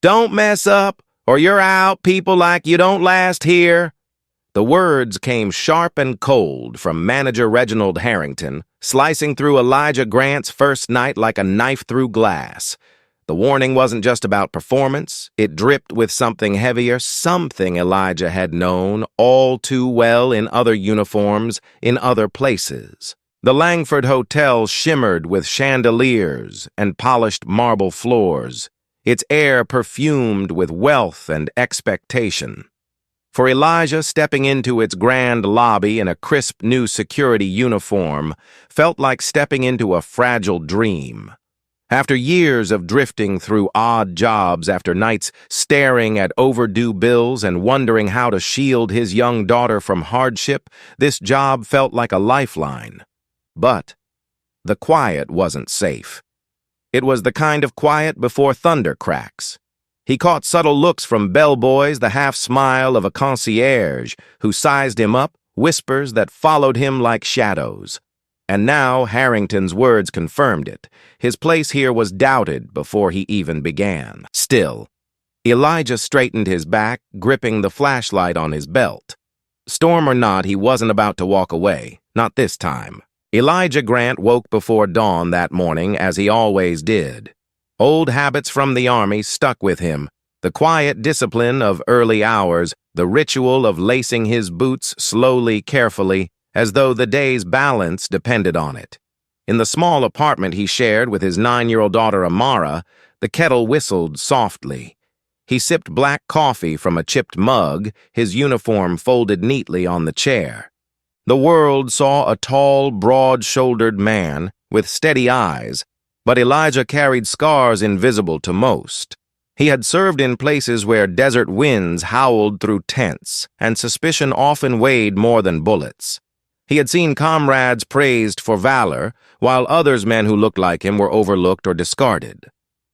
"Don't mess up, or you're out, people like you don't last here." The words came sharp and cold from manager Reginald Harrington, slicing through Elijah Grant's first night like a knife through glass. The warning wasn't just about performance. It dripped with something heavier, something Elijah had known all too well in other uniforms, in other places. The Langford Hotel shimmered with chandeliers and polished marble floors, its air perfumed with wealth and expectation. For Elijah, stepping into its grand lobby in a crisp new security uniform felt like stepping into a fragile dream. After years of drifting through odd jobs, after nights staring at overdue bills and wondering how to shield his young daughter from hardship, this job felt like a lifeline. But the quiet wasn't safe. It was the kind of quiet before thunder cracks. He caught subtle looks from bellboys, the half-smile of a concierge who sized him up, whispers that followed him like shadows. And now Harrington's words confirmed it. His place here was doubted before he even began. Still, Elijah straightened his back, gripping the flashlight on his belt. Storm or not, he wasn't about to walk away. Not this time. Elijah Grant woke before dawn that morning, as he always did. Old habits from the Army stuck with him. The quiet discipline of early hours, the ritual of lacing his boots slowly, carefully, as though the day's balance depended on it. In the small apartment he shared with his 9-year-old daughter Amara, the kettle whistled softly. He sipped black coffee from a chipped mug, his uniform folded neatly on the chair. The world saw a tall, broad-shouldered man with steady eyes, but Elijah carried scars invisible to most. He had served in places where desert winds howled through tents, and suspicion often weighed more than bullets. He had seen comrades praised for valor, while others men who looked like him were overlooked or discarded.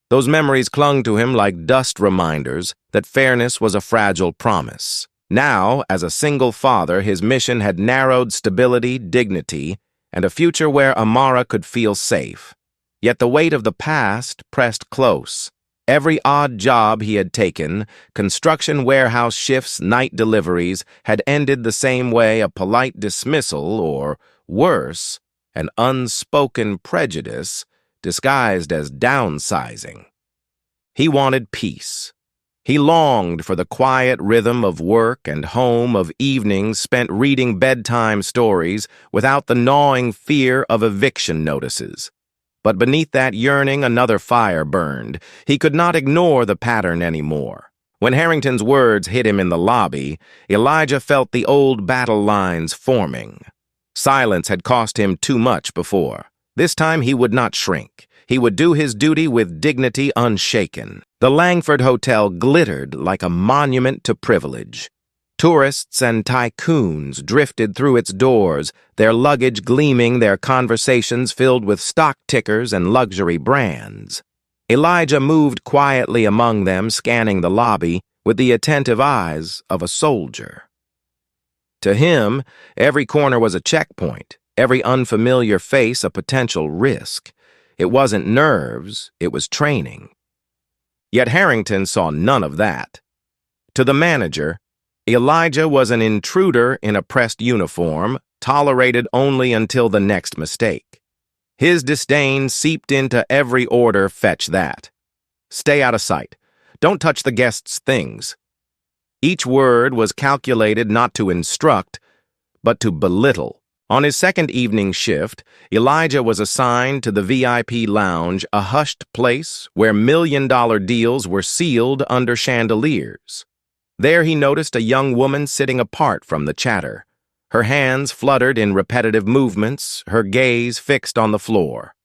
Those memories clung to him like dust reminders that fairness was a fragile promise. Now, as a single father, his mission had narrowed stability, dignity, and a future where Amara could feel safe. Yet the weight of the past pressed close. Every odd job he had taken, construction warehouse shifts, night deliveries, had ended the same way: a polite dismissal or, worse, an unspoken prejudice disguised as downsizing. He wanted peace. He longed for the quiet rhythm of work and home, of evenings spent reading bedtime stories without the gnawing fear of eviction notices. But beneath that yearning, another fire burned. He could not ignore the pattern anymore. When Harrington's words hit him in the lobby, Elijah felt the old battle lines forming. Silence had cost him too much before. This time he would not shrink. He would do his duty with dignity unshaken. The Langford Hotel glittered like a monument to privilege. Tourists and tycoons drifted through its doors, their luggage gleaming, their conversations filled with stock tickers and luxury brands. Elijah moved quietly among them, scanning the lobby with the attentive eyes of a soldier. To him, every corner was a checkpoint, every unfamiliar face a potential risk. It wasn't nerves, it was training. Yet Harrington saw none of that. To the manager, Elijah was an intruder in a pressed uniform, tolerated only until the next mistake. His disdain seeped into every order: fetch that. Stay out of sight. Don't touch the guests' things. Each word was calculated not to instruct, but to belittle. On his second evening shift, Elijah was assigned to the VIP lounge, a hushed place where million-dollar deals were sealed under chandeliers. There he noticed a young woman sitting apart from the chatter. Her hands fluttered in repetitive movements, her gaze fixed on the floor.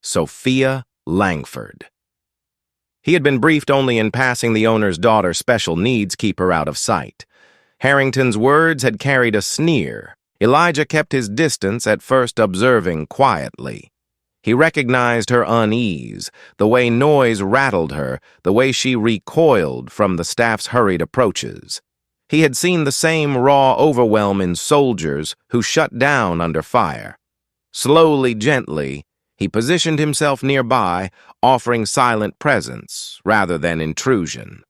Sophia Langford. He had been briefed only in passing the owner's daughter, special needs, keep her out of sight. Harrington's words had carried a sneer. Elijah kept his distance, at first observing quietly. He recognized her unease, the way noise rattled her, the way she recoiled from the staff's hurried approaches. He had seen the same raw overwhelm in soldiers who shut down under fire. Slowly, gently, He positioned himself nearby, offering silent presence rather than intrusion.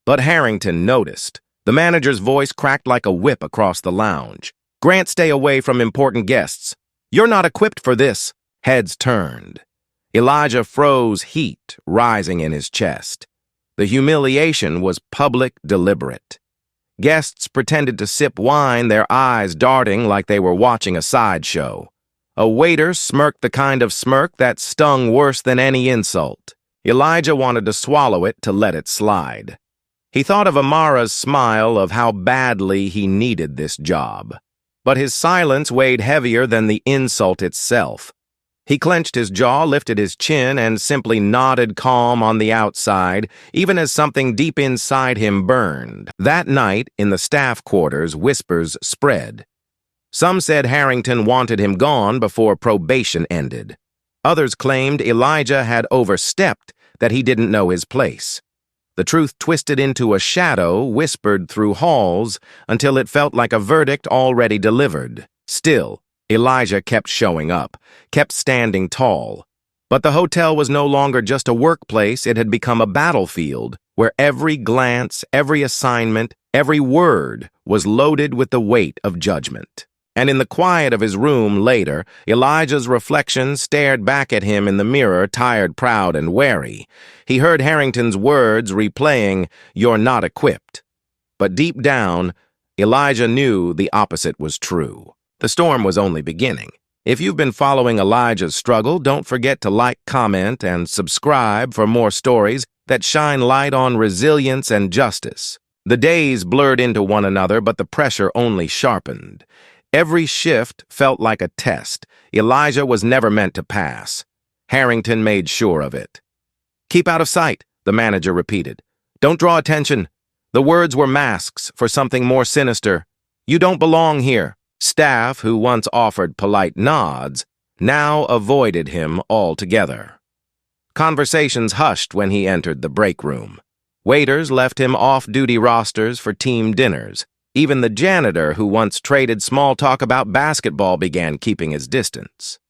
But Harrington noticed. The manager's voice cracked like a whip across the lounge. "Grant, stay away from important guests. You're not equipped for this." Heads turned. Elijah froze, heat rising in his chest. The humiliation was public, deliberate. Guests pretended to sip wine, their eyes darting like they were watching a sideshow. A waiter smirked the kind of smirk that stung worse than any insult. Elijah wanted to swallow it to let it slide. He thought of Amara's smile, of how badly he needed this job. But his silence weighed heavier than the insult itself. He clenched his jaw, lifted his chin, and simply nodded calm on the outside, even as something deep inside him burned. That night, in the staff quarters, whispers spread. Some said Harrington wanted him gone before probation ended. Others claimed Elijah had overstepped, that he didn't know his place. The truth twisted into a shadow, whispered through halls, until it felt like a verdict already delivered. Still, Elijah kept showing up, kept standing tall. But the hotel was no longer just a workplace, it had become a battlefield, where every glance, every assignment, every word was loaded with the weight of judgment. And in the quiet of his room later, Elijah's reflection stared back at him in the mirror, tired, proud, and wary. He heard Harrington's words replaying, "You're not equipped." But deep down, Elijah knew the opposite was true. The storm was only beginning. If you've been following Elijah's struggle, don't forget to like, comment, and subscribe for more stories that shine light on resilience and justice. The days blurred into one another, but the pressure only sharpened. Every shift felt like a test. Elijah was never meant to pass. Harrington made sure of it. "Keep out of sight," the manager repeated. "Don't draw attention." The words were masks for something more sinister. "You don't belong here." Staff, who once offered polite nods, now avoided him altogether. Conversations hushed when he entered the break room. Waiters left him off-duty rosters for team dinners. Even the janitor, who once traded small talk about basketball, began keeping his distance.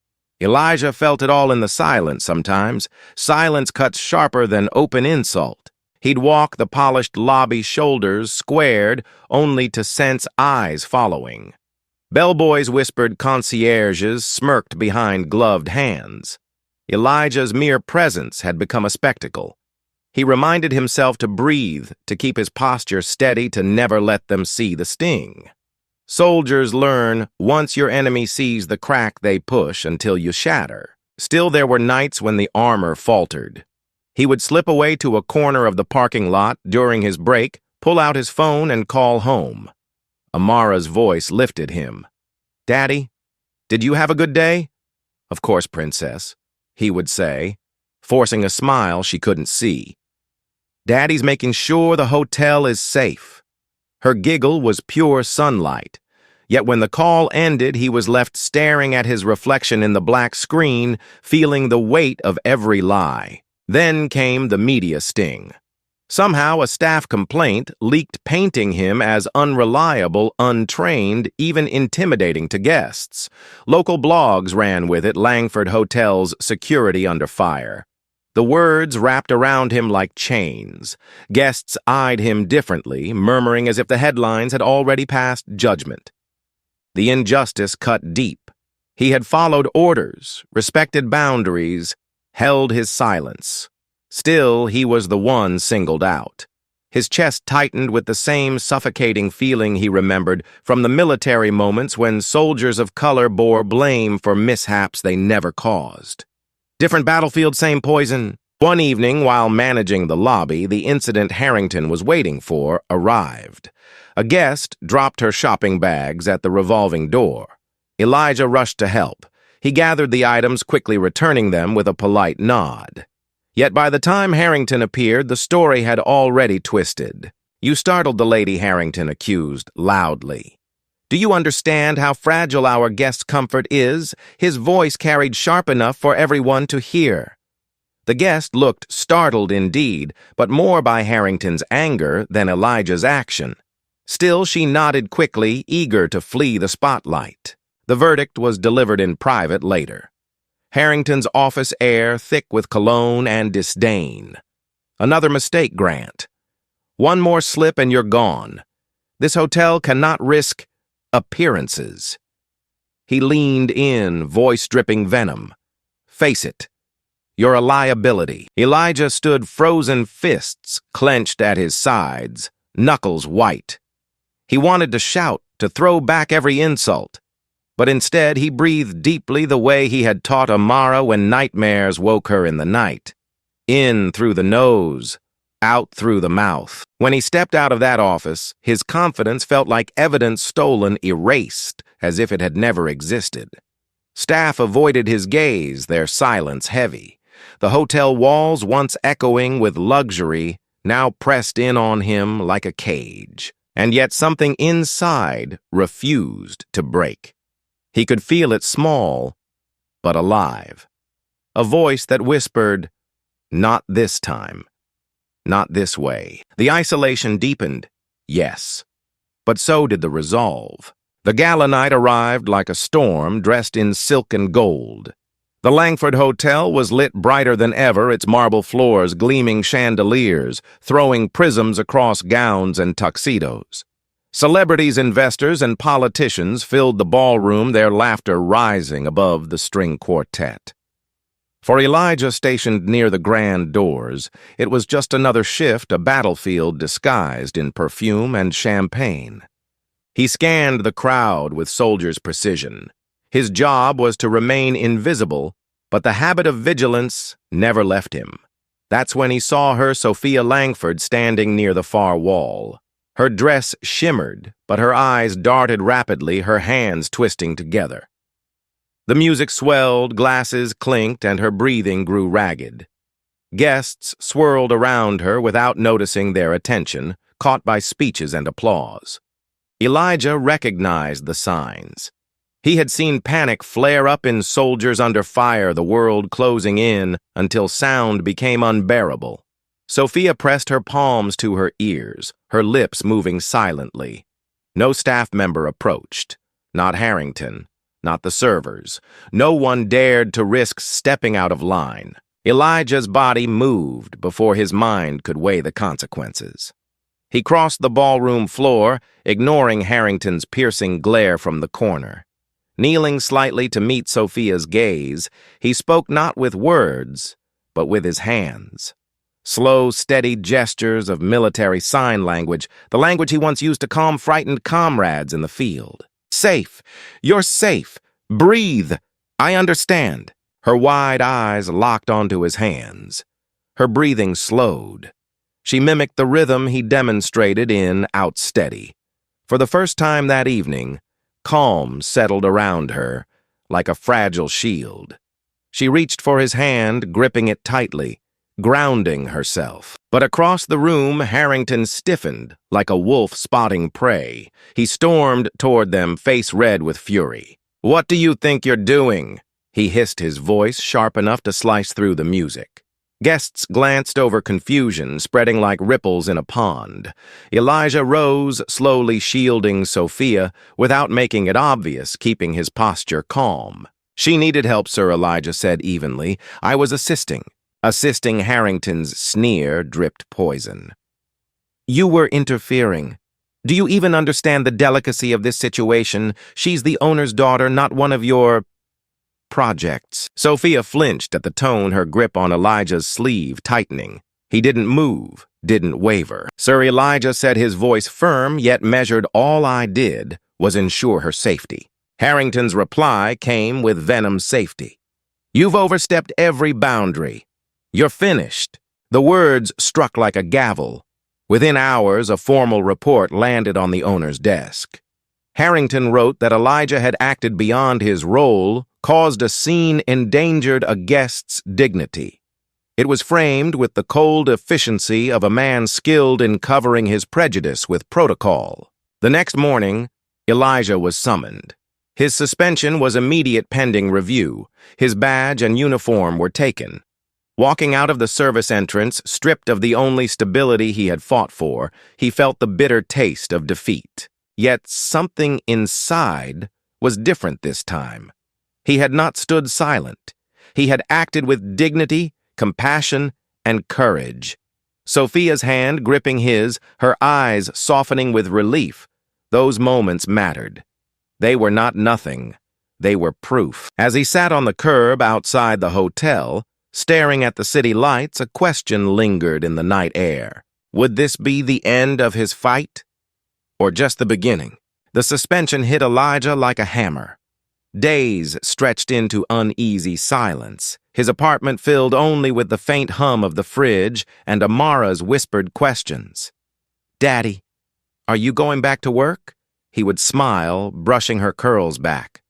Elijah felt it all in the silence sometimes. Silence cuts sharper than open insult. He'd walk the polished lobby, shoulders squared, only to sense eyes following. Bellboys whispered, concierges smirked behind gloved hands. Elijah's mere presence had become a spectacle. He reminded himself to breathe, to keep his posture steady, to never let them see the sting. Soldiers learn, once your enemy sees the crack, they push until you shatter. Still, there were nights when the armor faltered. He would slip away to a corner of the parking lot during his break, pull out his phone, and call home. Amara's voice lifted him. "Daddy, did you have a good day?" "Of course, Princess," he would say, forcing a smile she couldn't see. "Daddy's making sure the hotel is safe." Her giggle was pure sunlight. Yet when the call ended, he was left staring at his reflection in the black screen, feeling the weight of every lie. Then came the media sting. Somehow, a staff complaint leaked painting him as unreliable, untrained, even intimidating to guests. Local blogs ran with it, Langford Hotel's security under fire. The words wrapped around him like chains. Guests eyed him differently, murmuring as if the headlines had already passed judgment. The injustice cut deep. He had followed orders, respected boundaries, held his silence. Still, he was the one singled out. His chest tightened with the same suffocating feeling he remembered from the military moments when soldiers of color bore blame for mishaps they never caused. Different battlefield, same poison. One evening, while managing the lobby, the incident Harrington was waiting for arrived. A guest dropped her shopping bags at the revolving door. Elijah rushed to help. He gathered the items, quickly returning them with a polite nod. Yet by the time Harrington appeared, the story had already twisted. "You startled the lady," Harrington accused loudly. "Do you understand how fragile our guest's comfort is?" His voice carried sharp enough for everyone to hear. The guest looked startled indeed, but more by Harrington's anger than Elijah's action. Still, she nodded quickly, eager to flee the spotlight. The verdict was delivered in private later. Harrington's office air thick with cologne and disdain. Another mistake, Grant. One more slip and you're gone. This hotel cannot risk appearances. He leaned in, voice dripping venom. Face it. You're a liability. Elijah stood frozen fists clenched at his sides, knuckles white. He wanted to shout, to throw back every insult. But instead he breathed deeply the way he had taught Amara when nightmares woke her in the night. In through the nose, out through the mouth. When he stepped out of that office, his confidence felt like evidence stolen, erased, as if it had never existed. Staff avoided his gaze, their silence heavy. The hotel walls, once echoing with luxury, now pressed in on him like a cage. And yet something inside refused to break. He could feel it small, but alive. A voice that whispered, "Not this time. Not this way." The isolation deepened, yes, but so did the resolve. The gala night arrived like a storm dressed in silk and gold. The Langford Hotel was lit brighter than ever, its marble floors gleaming chandeliers, throwing prisms across gowns and tuxedos. Celebrities, investors, and politicians filled the ballroom, their laughter rising above the string quartet. For Elijah, stationed near the grand doors, it was just another shift, a battlefield disguised in perfume and champagne. He scanned the crowd with soldier's precision. His job was to remain invisible, but the habit of vigilance never left him. That's when he saw her, Sophia Langford, standing near the far wall. Her dress shimmered, but her eyes darted rapidly, her hands twisting together. The music swelled, glasses clinked, and her breathing grew ragged. Guests swirled around her without noticing their attention, caught by speeches and applause. Elijah recognized the signs. He had seen panic flare up in soldiers under fire, the world closing in until sound became unbearable. Sophia pressed her palms to her ears, her lips moving silently. No staff member approached. Not Harrington, not the servers. No one dared to risk stepping out of line. Elijah's body moved before his mind could weigh the consequences. He crossed the ballroom floor, ignoring Harrington's piercing glare from the corner. Kneeling slightly to meet Sophia's gaze, he spoke not with words, but with his hands. Slow, steady gestures of military sign language, the language he once used to calm frightened comrades in the field. "Safe. You're safe. Breathe. I understand." Her wide eyes locked onto his hands. Her breathing slowed. She mimicked the rhythm he demonstrated in Out Steady. For the first time that evening, calm settled around her, like a fragile shield. She reached for his hand, gripping it tightly, grounding herself. But across the room, Harrington stiffened, like a wolf spotting prey. He stormed toward them, face red with fury. "What do you think you're doing?" He hissed, his voice sharp enough to slice through the music. Guests glanced over, confusion spreading like ripples in a pond. Elijah rose, slowly shielding Sophia, without making it obvious, keeping his posture calm. "She needed help, sir," Elijah said evenly. "I was assisting." Assisting Harrington's sneer dripped poison. "You were interfering. Do you even understand the delicacy of this situation? She's the owner's daughter, not one of your projects." Sophia flinched at the tone, her grip on Elijah's sleeve tightening. He didn't move, didn't waver. "Sir," Elijah said, his voice firm yet measured, "all I did was ensure her safety." Harrington's reply came with venom safety. "You've overstepped every boundary. You're finished." The words struck like a gavel. Within hours, a formal report landed on the owner's desk. Harrington wrote that Elijah had acted beyond his role, caused a scene, endangered a guest's dignity. It was framed with the cold efficiency of a man skilled in covering his prejudice with protocol. The next morning, Elijah was summoned. His suspension was immediate pending review. His badge and uniform were taken. Walking out of the service entrance, stripped of the only stability he had fought for, he felt the bitter taste of defeat. Yet something inside was different this time. He had not stood silent. He had acted with dignity, compassion, and courage. Sophia's hand gripping his, her eyes softening with relief. Those moments mattered. They were not nothing. They were proof. As he sat on the curb outside the hotel, staring at the city lights, a question lingered in the night air. Would this be the end of his fight? Or just the beginning? The suspension hit Elijah like a hammer. Days stretched into uneasy silence, his apartment filled only with the faint hum of the fridge and Amara's whispered questions. "Daddy, are you going back to work?" He would smile, brushing her curls back.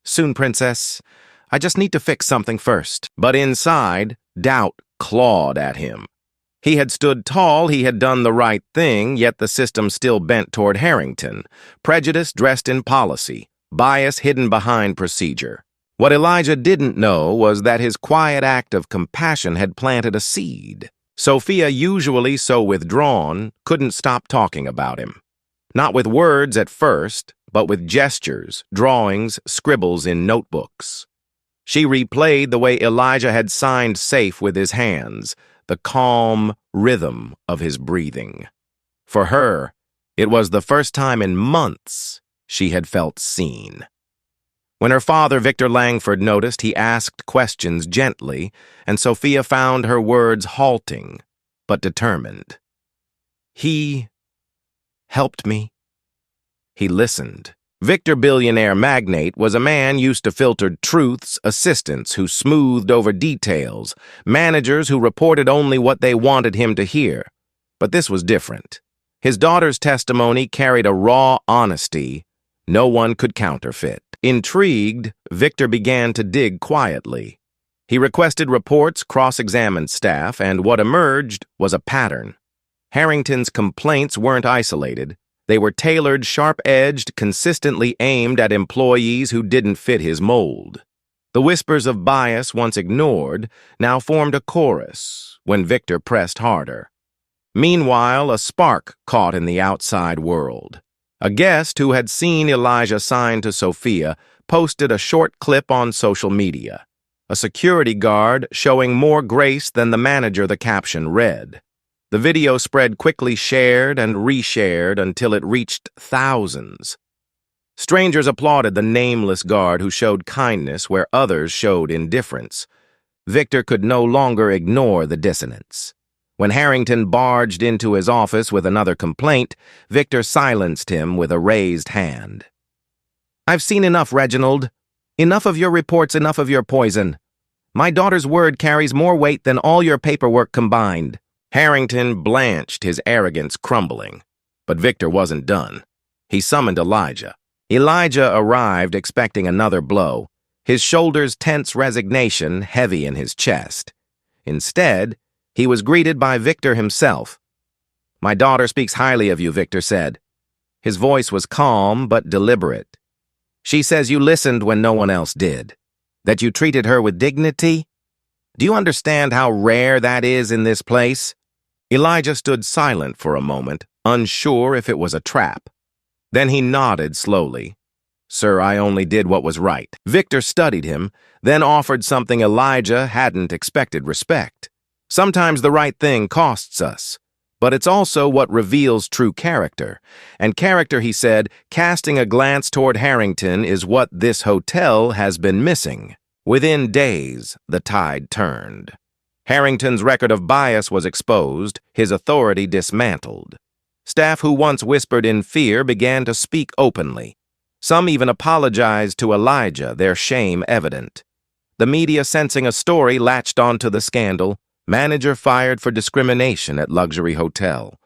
"Soon, princess. I just need to fix something first." But inside, doubt clawed at him. He had stood tall, he had done the right thing, yet the system still bent toward Harrington. Prejudice dressed in policy, bias hidden behind procedure. What Elijah didn't know was that his quiet act of compassion had planted a seed. Sophia, usually so withdrawn, couldn't stop talking about him. Not with words at first, but with gestures, drawings, scribbles in notebooks. She replayed the way Elijah had signed safe with his hands, the calm rhythm of his breathing. For her, it was the first time in months she had felt seen. When her father, Victor Langford, noticed, he asked questions gently, and Sophia found her words halting, but determined. "He helped me." He listened. Victor, billionaire magnate, was a man used to filtered truths, assistants who smoothed over details, managers who reported only what they wanted him to hear. But this was different. His daughter's testimony carried a raw honesty no one could counterfeit. Intrigued, Victor began to dig quietly. He requested reports, cross-examined staff, and what emerged was a pattern. Harrington's complaints weren't isolated. They were tailored, sharp-edged, consistently aimed at employees who didn't fit his mold. The whispers of bias, once ignored, now formed a chorus when Victor pressed harder. Meanwhile, a spark caught in the outside world. A guest who had seen Elijah sign to Sophia posted a short clip on social media. A security guard showing more grace than the manager, the caption read. The video spread quickly, shared and reshared until it reached thousands. Strangers applauded the nameless guard who showed kindness where others showed indifference. Victor could no longer ignore the dissonance. When Harrington barged into his office with another complaint, Victor silenced him with a raised hand. "I've seen enough, Reginald. Enough of your reports, enough of your poison. My daughter's word carries more weight than all your paperwork combined." Harrington blanched, his arrogance crumbling. But Victor wasn't done. He summoned Elijah. Elijah arrived expecting another blow, his shoulders tense, resignation heavy in his chest. Instead, he was greeted by Victor himself. "My daughter speaks highly of you," Victor said. His voice was calm but deliberate. "She says you listened when no one else did, that you treated her with dignity. Do you understand how rare that is in this place?" Elijah stood silent for a moment, unsure if it was a trap. Then he nodded slowly. "Sir, I only did what was right." Victor studied him, then offered something Elijah hadn't expected: respect. Sometimes the right thing costs us, but it's also what reveals true character. And character, he said, casting a glance toward Harrington, is what this hotel has been missing. Within days, the tide turned. Harrington's record of bias was exposed, his authority dismantled. Staff who once whispered in fear began to speak openly. Some even apologized to Elijah, their shame evident. The media, sensing a story, latched onto the scandal. Manager fired for discrimination at luxury hotel.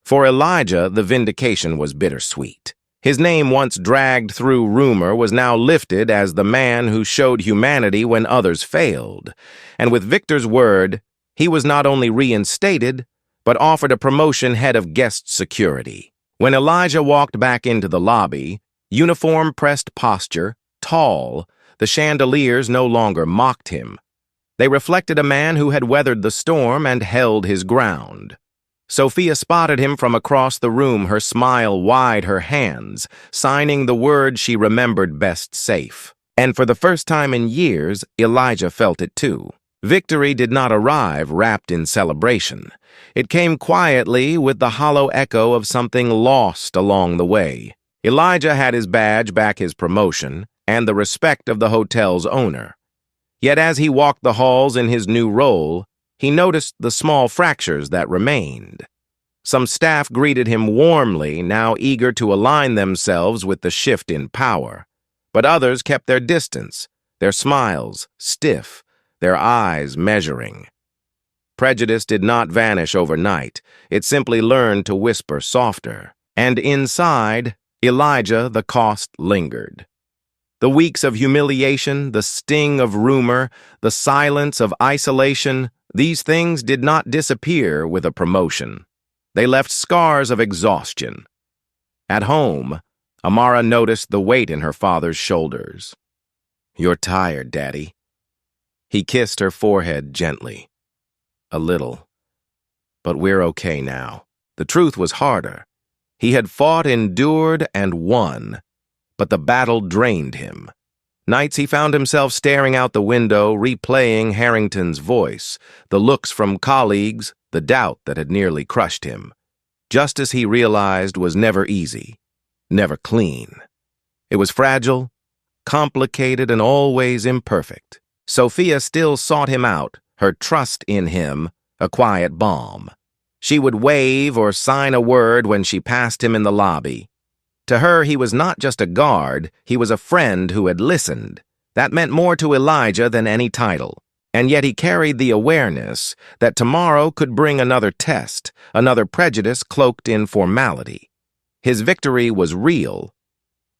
For Elijah, the vindication was bittersweet. His name, once dragged through rumor, was now lifted as the man who showed humanity when others failed. And with Victor's word, he was not only reinstated, but offered a promotion head of guest security. When Elijah walked back into the lobby, uniform pressed posture, tall, the chandeliers no longer mocked him. They reflected a man who had weathered the storm and held his ground. Sophia spotted him from across the room, her smile wide, her hands, signing the word she remembered best: safe. And for the first time in years, Elijah felt it too. Victory did not arrive wrapped in celebration. It came quietly with the hollow echo of something lost along the way. Elijah had his badge back, his promotion, and the respect of the hotel's owner. Yet as he walked the halls in his new role, he noticed the small fractures that remained. Some staff greeted him warmly, now eager to align themselves with the shift in power. But others kept their distance, their smiles stiff, their eyes measuring. Prejudice did not vanish overnight. It simply learned to whisper softer. And inside, Elijah, the cost lingered. The weeks of humiliation, the sting of rumor, the silence of isolation, these things did not disappear with a promotion. They left scars of exhaustion. At home, Amara noticed the weight in her father's shoulders. "You're tired, Daddy." He kissed her forehead gently. "A little. But we're okay now." The truth was harder. He had fought, endured, and won, but the battle drained him. Nights he found himself staring out the window, replaying Harrington's voice, the looks from colleagues, the doubt that had nearly crushed him. Justice, he realized, was never easy, never clean. It was fragile, complicated, and always imperfect. Sophia still sought him out, her trust in him a quiet balm. She would wave or sign a word when she passed him in the lobby. To her, he was not just a guard, he was a friend who had listened. That meant more to Elijah than any title. And yet he carried the awareness that tomorrow could bring another test, another prejudice cloaked in formality. His victory was real,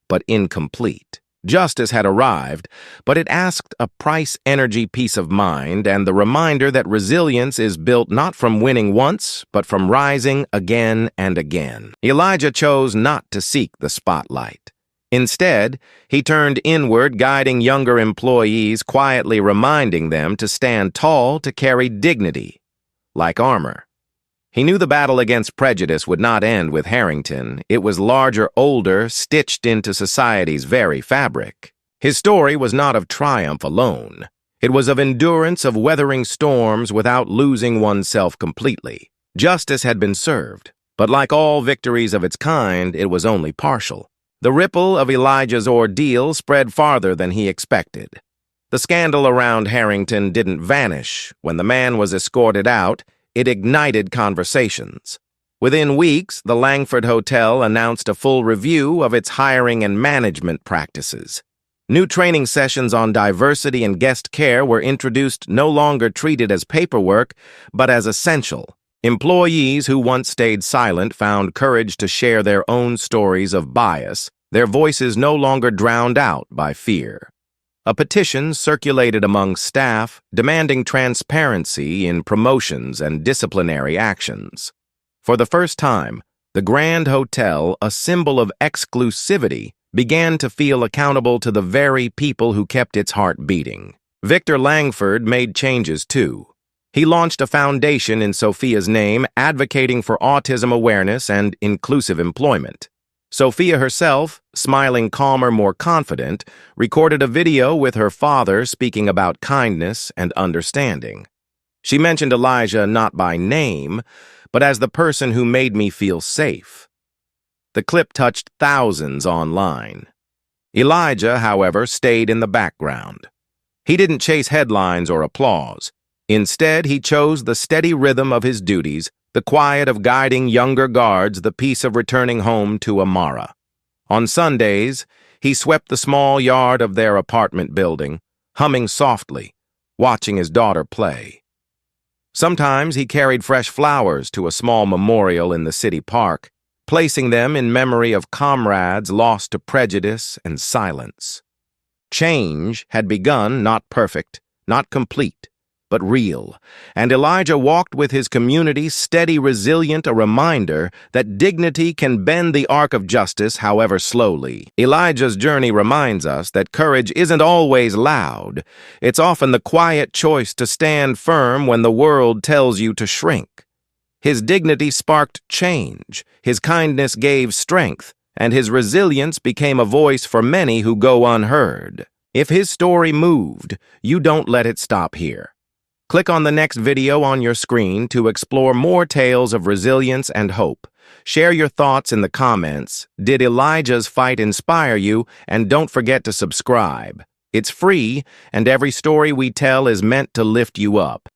but incomplete. Justice had arrived, but it asked a price-energy peace of mind and the reminder that resilience is built not from winning once, but from rising again and again. Elijah chose not to seek the spotlight. Instead, he turned inward, guiding younger employees, quietly reminding them to stand tall, to carry dignity, like armor. He knew the battle against prejudice would not end with Harrington. It was larger, older, stitched into society's very fabric. His story was not of triumph alone. It was of endurance, of weathering storms without losing oneself completely. Justice had been served, but like all victories of its kind, it was only partial. The ripple of Elijah's ordeal spread farther than he expected. The scandal around Harrington didn't vanish. When the man was escorted out, it ignited conversations. Within weeks, the Langford Hotel announced a full review of its hiring and management practices. New training sessions on diversity and guest care were introduced, no longer treated as paperwork, but as essential. Employees who once stayed silent found courage to share their own stories of bias, their voices no longer drowned out by fear. A petition circulated among staff demanding transparency in promotions and disciplinary actions. For the first time, the Grand Hotel, a symbol of exclusivity, began to feel accountable to the very people who kept its heart beating. Victor Langford made changes too. He launched a foundation in Sophia's name advocating for autism awareness and inclusive employment. Sophia herself, smiling calmer, more confident, recorded a video with her father speaking about kindness and understanding. She mentioned Elijah not by name, but as the person who made me feel safe. The clip touched thousands online. Elijah, however, stayed in the background. He didn't chase headlines or applause. Instead, he chose the steady rhythm of his duties, the quiet of guiding younger guards, the peace of returning home to Amara. On Sundays, he swept the small yard of their apartment building, humming softly, watching his daughter play. Sometimes he carried fresh flowers to a small memorial in the city park, placing them in memory of comrades lost to prejudice and silence. Change had begun, not perfect, not complete, but real, and Elijah walked with his community, steady, resilient, a reminder that dignity can bend the arc of justice, however slowly. Elijah's journey reminds us that courage isn't always loud. It's often the quiet choice to stand firm when the world tells you to shrink. His dignity sparked change, his kindness gave strength, and his resilience became a voice for many who go unheard. If his story moved, you don't let it stop here. Click on the next video on your screen to explore more tales of resilience and hope. Share your thoughts in the comments. Did Elijah's fight inspire you? And don't forget to subscribe. It's free, and every story we tell is meant to lift you up.